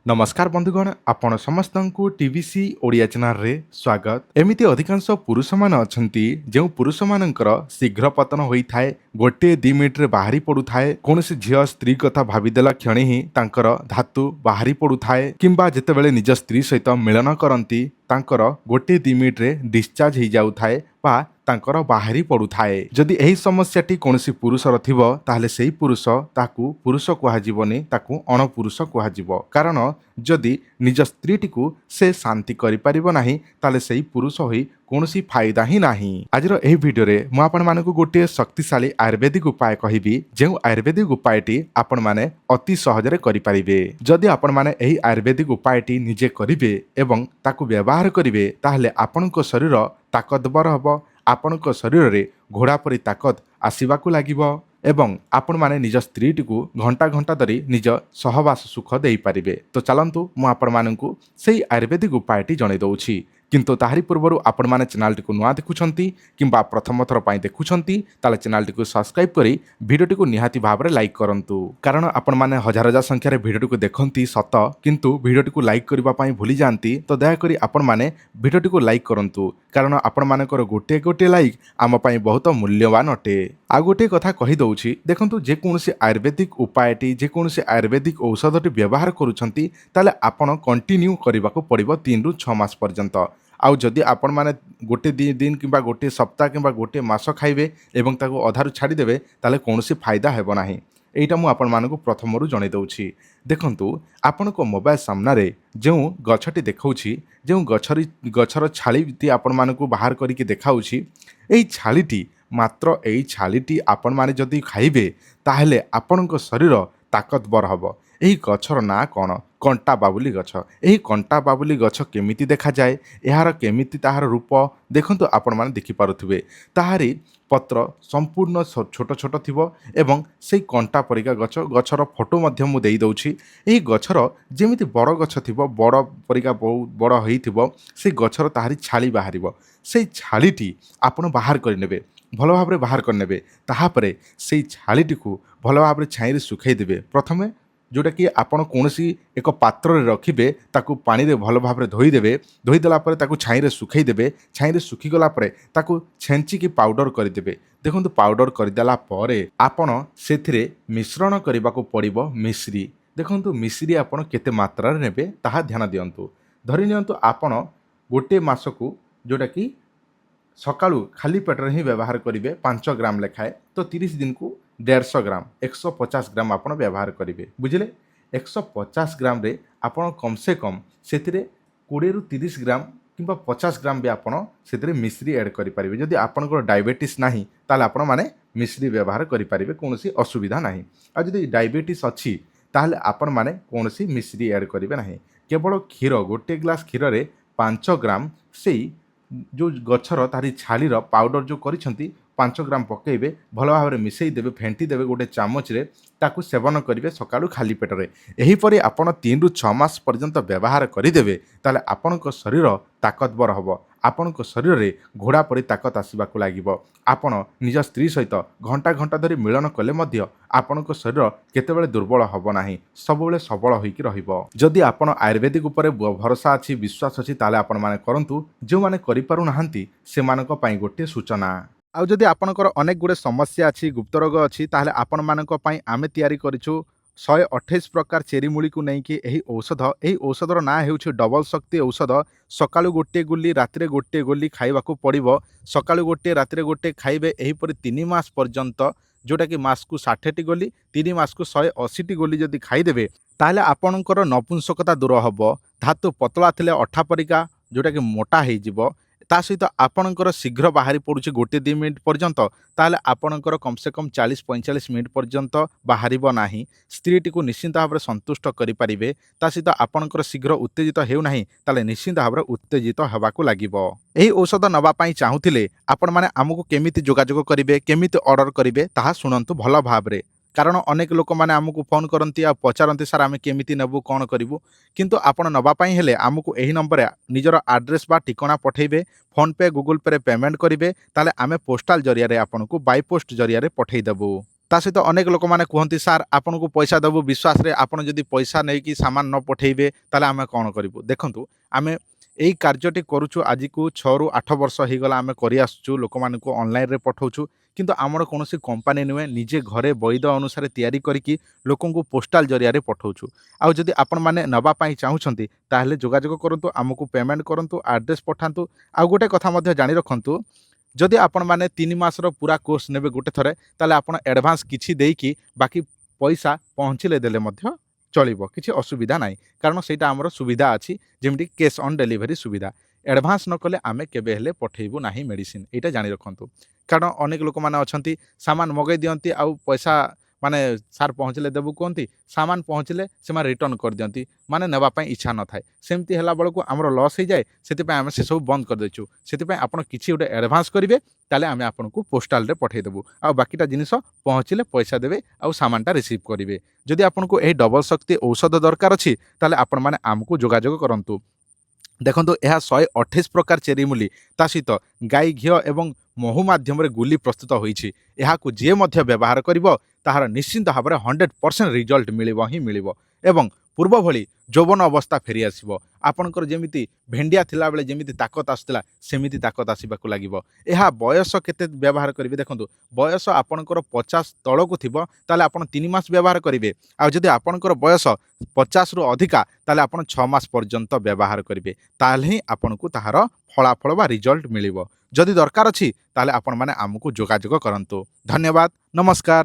नमस्कार बंधुगण आपण समस्त को टीवीसी ओडिया चैनल रे स्वागत। एमिति अधिकांश पुरुष मान अछंती जो पुरुष मानकर शीघ्र पतन होई थाए, गोटे 2 मिनिट रे बाहरी पडु थाए। कोनोसी झियो स्त्री कथा भाबिदेला क्षणी ही तांकर धातु बाहरी पडु थाए, किंबा जेतेबेले निज स्त्री सहित मिलन करंती तांकर गोटे 2 मिनिट रे डिस्चार्ज हो जाउ थाए बा तांकर बाहरी पडु थाए। जदि एही समस्याटी कोनोसी पुरुषर थिबो ताहले सेही पुरुष ताकू पुरुष कुहा जीवनी, ताकू अणपुरुष कुहा जीवो। कारण जदि निज स्त्रीटिकू से शांति करि परिबो नाही ताले सेही पुरुष होई कोनोसी फायदा ही नाही। आजर एही वीडियो रे मु आपण मानकू गोटे शक्तिशाली आयुर्वेदिक उपाय कहिबी, जेउ आयुर्वेदिक उपायटी आपण माने अति सहजरे करि परिबे। जदि आपण माने एही आयुर्वेदिक उपायटी निजे करिवे एवं ताकू व्यवहार करिवे ताहले आपणको शरीर ताकतवर हबो, आपणको शरीर रे घोड़ा परि ताकत आसीबाकू लागिबो एवं आपण माने निज स्त्रीटिकू घंटा घंटा धरी निज सहवास सुख देई पारिबे। तो चलंतु मु आपण मानकू सेही आयुर्वेदिक उपायटी जणै दउछि। किंतु ताहारी पूर्वरु आपण माने चैनलटी को नुआ देखुछंती किंबा प्रथम थर पई देखुछंती ताले चैनलटी को सब्सक्राइब करी वीडियोटी को निहाती भाबरे लाइक करंतु। कारण आपण माने हजार हजार संख्या रे वीडियोटी को देखंती सत, किंतु वीडियोटी को लाइक करबा पई भूली जानती। तो दया करी आपण माने वीडियोटी को लाइक करंतु, कारण आपण मानकर गोटे गोटे लाइक आम पई बहुत मूल्यवान अटे। आ गोटे कथा कहि दउछि, देखंतु जे कोनोसी आयुर्वेदिक उपायटी, जे कोनोसी आयुर्वेदिक औषधटी व्यवहार करूछंती ताले आपण कंटिन्यू करबाको पड़िबो 3 रु 6 मास पर्यंत। आउ जदि आपण माने गोटे दिन किंबा गोटे सप्ताह किंबा गोटे मास खाइबे एवं ताको अधारु छाड़ी देबे ताले कोनोसी फायदा हेबो नाही। एइटा मु आपण मानकू प्रथमरु जणै दउछि। देखंतु आपनको मोबाइल सामना रे जेउ गछटी देखौछि, जेउ गछर छालीटी आपण मानकू बाहर करिके देखाउछि, एई छालीटी मात्र एई छालीटी आपण माने जदि खाइबे ताहले आपणको शरीर ताकतवर हबो। एही गछर ना कोन? कंटा बाबुली गछ। एही कंटा बाबुली गछ केमिति देखा जाए, एहार केमिति ताहार रूप देखंतु आपण माने देखि पारुथिबे। ताहारी पत्र संपूर्ण छोट छोट थिबो एवं सेही कंटा परिका गछर फोटो मध्य मु देई दउछि। एही गछर जेमिति बड़ गछ थिबो, बड़ परिका बहुत बड़ होइथिबो, सेही गछर ताहारी छाली बाहरिबो। सेही छालीटी आपण बाहर करि नेबे, भल भाबरे बाहर कर नेबे। ताहापरे सेही छालीटिकू भल भाबरे छाईरे सुखाई देबे। प्रथमे जोटा कि आपण कोनोसी एक पात्र रे रखिबे, ताकू पानी रे भल भाबरे धोई देबे। धोई देला परे ताकू छाईरे सुखाई देबे। छाईरे सुखी गला परे ताकू छेंची की पाउडर कर देबे। देखंतु पाउडर कर देला परे आपण सेथिरे मिश्रण करबाको पड़िबो मिश्री। देखंतु मिश्री आपण केते मात्रा रे नेबे ताहा ध्यान दियंतु। धरि नियंतु आपण गोटे मासकू जोटा कि सकाळू खाली पेटर ही व्यवहार करेंगे 5 ग्राम लेखाए, तो 30 दिन को 150 ग्राम 150 ग्राम आप व्यवहार करेंगे। बुझे 150 ग्राम रे आपण कम से कम से 20 रु 30 ग्राम किंबा 50 ग्राम भी आपड़ से मिश्री एड करेंगे। जदि आपंकर डायबिटीज ना ताले आपण माने मिश्री व्यवहार करेंगे, कौन असुविधा ना। आ जदि डायबिटीज अच्छी ताहले आपण माने कौन मिश्री एड करेंगे ना। केवल क्षीर, गोटे ग्लास क्षीर रे 5 ग्राम से जो गछर तारी छालीर पाउडर जो करिसेंती 5 ग्राम पकेबे, भल भाव में मिसई देबे, फेंटी देबे गोटे चामच रे, ताकू सेवन करेंगे सकाळू खाली पेटरे। एहीपरि आपण 3 रु 6 मास पर्यंत व्यवहार करिदेबे ताले आपणको शरीर ताकतवर हबो। आपणको शरीर रे घोड़ा परि ताकत आसीबाकू लागिबो। आपण निज स्त्री सहित घंटा घंटा धरी मिलन कले मध्य आपणको शरीर केतेबेले दुर्बल हबो नाही, सबबेले सबल होइकी रहिबो। जदि आपण आयुर्वेदिक उपरे भरोसा अछि, विश्वास अछि, ताले आपण माने करंतु। जो माने करि पारु नाहंती सेमानक पई गोटे सूचना। आउ जदि आपणकर अनेक गुड़े समस्या अच्छी, गुप्त रोग अच्छी, ताहले आपण मानक पई आमे तयारी करिछु 128 प्रकार चेरी मूली को नहीं कि एही औषध। एही औषधर ना हेउछि डबल शक्ति औषध। सकाळू गोटे गुली, रातिरे गोटे गुली खाइबाकू पड़िबो। सकाळू गोटे, रातिरे गोटे खाइबे। एहीपरि 3 मास पर्यंत, जोटा कि मास को 60 टी गोली, 3 मास को 180 टी गोली जदि खाइदेबे ताहले आपणकर नपुंसकता दूर हबो। धातु पतला थिले अठा परिका जोटा कि मोटा हेइ जिवो। ता सहित आपणकर शीघ्र बाहरी पड़ुछि गोटे 2 मिनिट पर्यंत, ताहले आपणकर कम से कम 40-45 मिनिट पर्यंत बाहरिबो नाही। स्त्रीटी को निश्चिंत भाव में संतुष्ट करें। ता सहित आपणकर शीघ्र उत्तेजित हेउ नाही, ताले निश्चिंत भाव में उत्तेजित हेबाकू लागिबो। एही औषध नबा पई चाहुथिले आपण माने आमको केमिति जोगाजोग करिवे, केमिति ऑर्डर करिवे ताहा सुनंतु भल भाबरे। कारण अनेक लोक माने आमको फोन करती आ पचारती सर आम केमिति नेबू, कौन करूँ, किंतु आपण नबा पई हेले आमको एही नंबर निजर आड्रेस बा ठिकाना पठेबे। फोन पे, गूगल पे रे पेमेंट करेंगे, ताले आमे पोस्टाल जरिया रे आपनको बाय पोस्ट जरिया रे पठेई देबू। ତା ସହିତ ଅନେକ ଲୋକମାନେ କୁହନ୍ତି ସାର୍ ଆପଣଙ୍କୁ ପଇସା ଦେବୁ ବିଶ୍ୱାସରେ ଆପଣ ଯଦି ପଇସା ନେଇକି ସାମାନ ନ ପଠେଇବେ ତାହେଲେ ଆମେ କ'ଣ କରିବୁ। ଦେଖନ୍ତୁ ଆମେ ଏଇ କାର୍ଯ୍ୟଟି କରୁଛୁ ଆଜିକୁ 6ରୁ 8 ବର୍ଷ ହେଇଗଲା ଆମେ କରିଆସୁଛୁ ଲୋକମାନଙ୍କୁ ଅନଲାଇନରେ ପଠାଉଛୁ କିନ୍ତୁ ଆମର କୌଣସି କମ୍ପାନୀ ନୁହେଁ ନିଜେ ଘରେ ବୈଧ ଅନୁସାରେ ତିଆରି କରିକି ଲୋକଙ୍କୁ ପୋଷ୍ଟାଲ ଜରିଆରେ ପଠାଉଛୁ। ଆଉ ଯଦି ଆପଣମାନେ ନେବା ପାଇଁ ଚାହୁଁଛନ୍ତି ତାହେଲେ ଯୋଗାଯୋଗ କରନ୍ତୁ ଆମକୁ ପେମେଣ୍ଟ କରନ୍ତୁ ଆଡ୍ରେସ୍ ପଠାନ୍ତୁ। ଆଉ ଗୋଟେ କଥା ମଧ୍ୟ ଜାଣି ରଖନ୍ତୁ ଯଦି ଆପଣମାନେ 3 ମାସର ପୁରା କୋର୍ସ ନେବେ ଗୋଟେ ଥରେ ତାହେଲେ ଆପଣ ଆଡ଼ଭାନ୍ସ କିଛି ଦେଇକି ବାକି ପଇସା ପହଞ୍ଚିଲେ ଦେଲେ ମଧ୍ୟ ଚଳିବ କିଛି ଅସୁବିଧା ନାହିଁ କାରଣ ସେଇଟା ଆମର ସୁବିଧା ଅଛି ଯେମିତି କ୍ୟାସ୍ ଅନ୍ ଡେଲିଭରି ସୁବିଧା। ଆଡ଼ଭାନ୍ସ ନ କଲେ ଆମେ କେବେ ହେଲେ ପଠେଇବୁ ନାହିଁ ମେଡ଼ିସିନ ଏଇଟା ଜାଣି ରଖନ୍ତୁ। କାରଣ ଅନେକ ଲୋକମାନେ ଅଛନ୍ତି ସାମାନ ମଗାଇ ଦିଅନ୍ତି ଆଉ ପଇସା ମାନେ ସାର୍ ପହଞ୍ଚିଲେ ଦେବୁ କୁହନ୍ତି ସାମାନ ପହଞ୍ଚିଲେ ସେମାନେ ରିଟର୍ଣ୍ଣ କରିଦିଅନ୍ତି ମାନେ ନେବା ପାଇଁ ଇଚ୍ଛା ନଥାଏ ସେମିତି ହେଲା ବେଳକୁ ଆମର ଲସ୍ ହେଇଯାଏ ସେଥିପାଇଁ ଆମେ ସେସବୁ ବନ୍ଦ କରିଦେଇଛୁ। ସେଥିପାଇଁ ଆପଣ କିଛି ଗୋଟେ ଆଡ଼ଭାନ୍ସ କରିବେ ତାହେଲେ ଆମେ ଆପଣଙ୍କୁ ପୋଷ୍ଟାଲରେ ପଠାଇଦେବୁ ଆଉ ବାକିଟା ଜିନିଷ ପହଞ୍ଚିଲେ ପଇସା ଦେବେ ଆଉ ସାମାନଟା ରିସିଭ୍ କରିବେ। ଯଦି ଆପଣଙ୍କୁ ଏହି ଡବଲ ଶକ୍ତି ଔଷଧ ଦରକାର ଅଛି ତାହେଲେ ଆପଣମାନେ ଆମକୁ ଯୋଗାଯୋଗ କରନ୍ତୁ। ଦେଖନ୍ତୁ ଏହା 128 ପ୍ରକାର ଚେରି ମୂଲି ତା ସହିତ ଗାଈ ଘିଅ ଏବଂ ମହୁ ମାଧ୍ୟମରେ ଗୁଲି ପ୍ରସ୍ତୁତ ହୋଇଛି। ଏହାକୁ ଯିଏ ମଧ୍ୟ ବ୍ୟବହାର କରିବ ତାହାର ନିଶ୍ଚିନ୍ତ ଭାବରେ 100% ରିଜଲ୍ଟ ମିଳିବ ହିଁ ମିଳିବ ଏବଂ ପୂର୍ବ ଭଳି ଯୌବନ ଅବସ୍ଥା ଫେରିଆସିବ। ଆପଣଙ୍କର ଯେମିତି ଭେଣ୍ଡିଆ ଥିଲାବେଳେ ଯେମିତି ତାକତ ଆସୁଥିଲା ସେମିତି ତାକତ ଆସିବାକୁ ଲାଗିବ। ଏହା ବୟସ କେତେ ବ୍ୟବହାର କରିବେ ଦେଖନ୍ତୁ ବୟସ ଆପଣଙ୍କର 50 ତଳକୁ ଥିବ ତାହେଲେ ଆପଣ 3 ମାସ ବ୍ୟବହାର କରିବେ ଆଉ ଯଦି ଆପଣଙ୍କର ବୟସ 50ରୁ ଅଧିକା ତାହେଲେ ଆପଣ 6 ମାସ ପର୍ଯ୍ୟନ୍ତ ବ୍ୟବହାର କରିବେ ତାହେଲେ ହିଁ ଆପଣଙ୍କୁ ତାହାର ଫଳାଫଳ ବା ରିଜଲ୍ଟ ମିଳିବ। ଯଦି ଦରକାର ଅଛି ତାହେଲେ ଆପଣମାନେ ଆମକୁ ଯୋଗାଯୋଗ କରନ୍ତୁ। ଧନ୍ୟବାଦ ନମସ୍କାର।